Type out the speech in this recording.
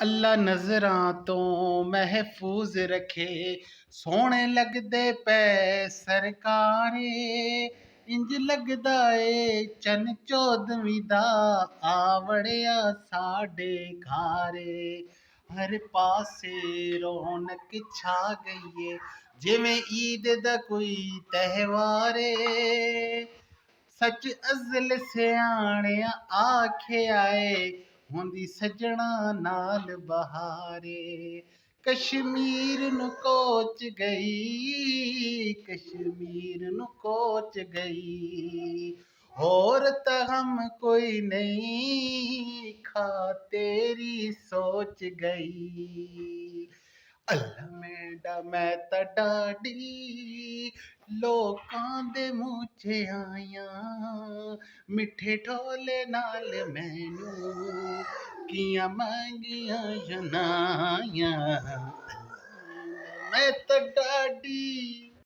ਅੱਲਾ ਨਜ਼ਰਾਂ ਤੋਂ ਮਹਿਫੂਜ਼ ਰੱਖੇ, ਸੋਹਣੇ ਲੱਗਦੇ ਪੈ ਸਰਕਾਰੇ। ਇੰਜ ਲੱਗਦਾ ਏ ਚੰਨ ਚੌਦਵੀਂ ਦਾ ਆਵੜਿਆ ਸਾਡੇ ਘਾਰੇ। ਹਰ ਪਾਸੇ ਰੌਣਕ ਛਾ ਗਈ ਏ, ਜਿਵੇਂ ਈਦ ਦਾ ਕੋਈ ਤਹਿਵਾਰ ਏ। ਸੱਚ ਅਜ਼ਲ ਸਿਆਣਿਆ ਆਖਿਆ ਏ, ਹੁੰਦੀ ਸੱਜਣਾ ਨਾਲ ਬਹਾਰੇ। ਕਸ਼ਮੀਰ ਨੂੰ ਕੋਚ ਗਈ, ਕਸ਼ਮੀਰ ਨੂੰ ਕੋਚ ਗਈ। ਹੋਰ ਤਾਂ ਹਮ ਕੋਈ ਨਹੀਂ, ਖਾ ਤੇਰੀ ਸੋਚ ਗਈ। ਅੱਲਾ ਮੇਰਾ ਮੈਂ ਤਾਂ ਡਾਢੀ ਲੋਕਾਂ ਦੇ ਮੂੰਹ 'ਚ ਆਇਆ, ਮਿੱਠੇ ਢੋਲੇ ਨਾਲ ਮੈਨੂੰ ਕੀਆਂ ਮੰਗੀਆਂ ਜਨਾਈਆਂ। ਮੈਂ ਤਾਂ ਡਾਢੀ